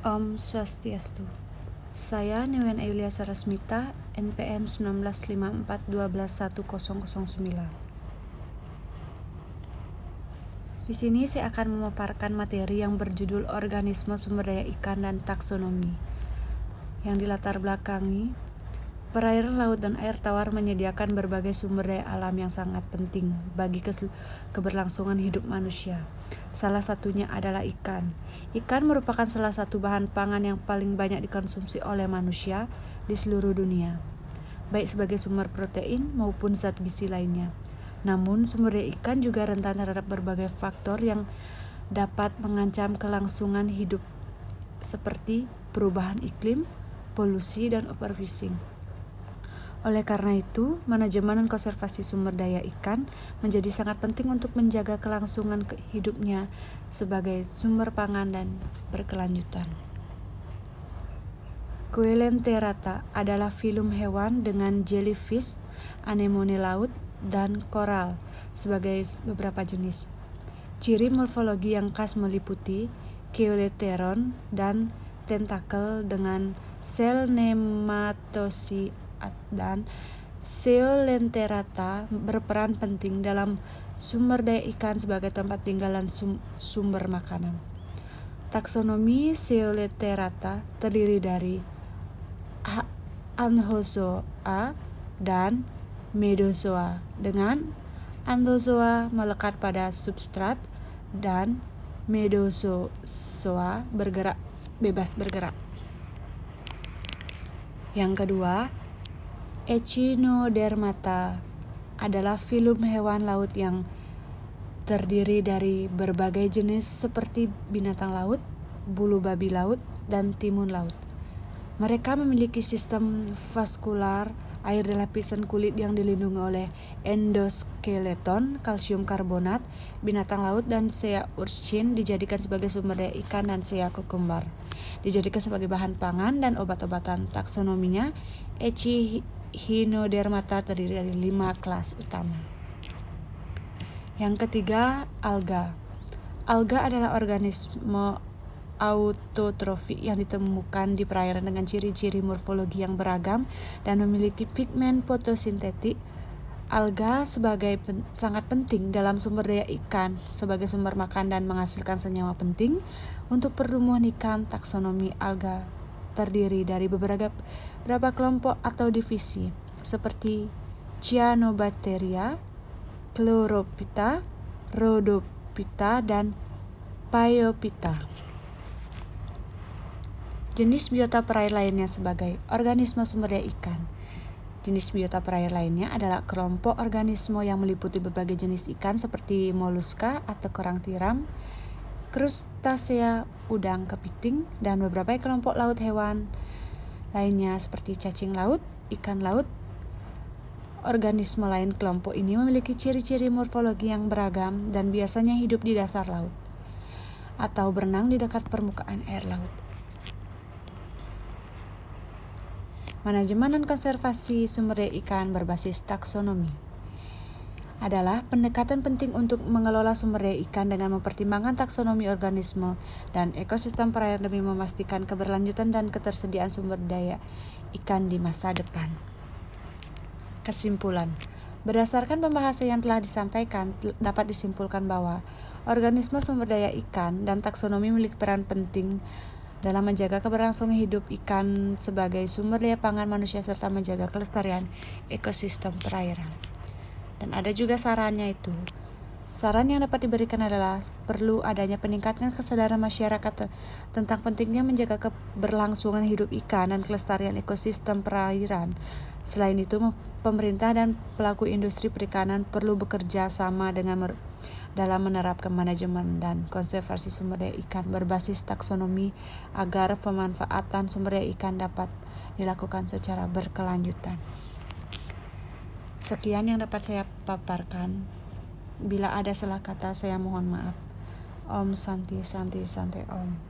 Om Swastiastu. Saya Newen Eulia Sarasmita, NPM 1954121109. Di sini saya akan memaparkan materi yang berjudul Organisme Sumber Daya Ikan dan Taksonomi, yang dilatar belakangi perairan laut dan air tawar menyediakan berbagai sumber daya alam yang sangat penting bagi keberlangsungan hidup manusia. Salah satunya adalah ikan. Ikan merupakan salah satu bahan pangan yang paling banyak dikonsumsi oleh manusia di seluruh dunia, baik sebagai sumber protein maupun zat gizi lainnya. Namun, sumber daya ikan juga rentan terhadap berbagai faktor yang dapat mengancam kelangsungan hidup, seperti perubahan iklim, polusi, dan overfishing. Oleh karena itu, manajemen dan konservasi sumber daya ikan menjadi sangat penting untuk menjaga kelangsungan hidupnya sebagai sumber pangan dan berkelanjutan. Coelenterata adalah filum hewan dengan jellyfish, anemone laut, dan koral sebagai beberapa jenis. Ciri morfologi yang khas meliputi coelenteron dan tentakel dengan sel nematosid, dan Coelenterata berperan penting dalam sumber daya ikan sebagai tempat tinggal dan sumber makanan. Taksonomi Coelenterata terdiri dari Anthozoa dan Medozoa, dengan Anthozoa melekat pada substrat dan Medozoa bebas bergerak. Yang kedua, Echinodermata adalah filum hewan laut yang terdiri dari berbagai jenis seperti binatang laut, bulu babi laut, dan timun laut. Mereka memiliki sistem vaskular air di lapisan kulit yang dilindungi oleh endoskeleton, kalsium karbonat, binatang laut, dan sea urchin dijadikan sebagai sumber daya ikan, dan sea kukumbar dijadikan sebagai bahan pangan dan obat-obatan. Taksonominya, Echinodermata terdiri dari 5 kelas utama. Yang ketiga, alga. Alga adalah organisme autotrofi yang ditemukan di perairan dengan ciri-ciri morfologi yang beragam dan memiliki pigmen fotosintetik. Alga sangat penting dalam sumber daya ikan sebagai sumber makan dan menghasilkan senyawa penting untuk pertumbuhan ikan. Taksonomi alga terdiri dari beberapa kelompok atau divisi seperti Cyanobacteria, Chlorophyta, Rhodophyta, dan Phaeophyta. Jenis biota perairan lainnya sebagai organisme sumber daya ikan. Jenis biota perairan lainnya adalah kelompok organisme yang meliputi berbagai jenis ikan seperti moluska atau kerang tiram, krustasea, udang kepiting, dan beberapa kelompok laut hewan lainnya seperti cacing laut, ikan laut. Organisme lain kelompok ini memiliki ciri-ciri morfologi yang beragam dan biasanya hidup di dasar laut atau berenang di dekat permukaan air laut. Manajemen dan konservasi sumber daya ikan berbasis taksonomi adalah pendekatan penting untuk mengelola sumber daya ikan dengan mempertimbangkan taksonomi organisme dan ekosistem perairan demi memastikan keberlanjutan dan ketersediaan sumber daya ikan di masa depan. Kesimpulan, berdasarkan pembahasan yang telah disampaikan, dapat disimpulkan bahwa organisme sumber daya ikan dan taksonomi memiliki peran penting dalam menjaga keberlangsungan hidup ikan sebagai sumber daya pangan manusia serta menjaga kelestarian ekosistem perairan. Dan ada juga sarannya itu. Saran yang dapat diberikan adalah perlu adanya peningkatan kesadaran masyarakat tentang pentingnya menjaga keberlangsungan hidup ikan dan kelestarian ekosistem perairan. Selain itu, pemerintah dan pelaku industri perikanan perlu bekerja sama dalam menerapkan manajemen dan konservasi sumber daya ikan berbasis taksonomi agar pemanfaatan sumber daya ikan dapat dilakukan secara berkelanjutan. Sekian yang dapat saya paparkan. Bila ada salah kata, saya mohon maaf. Om Santi Santi Santi Om.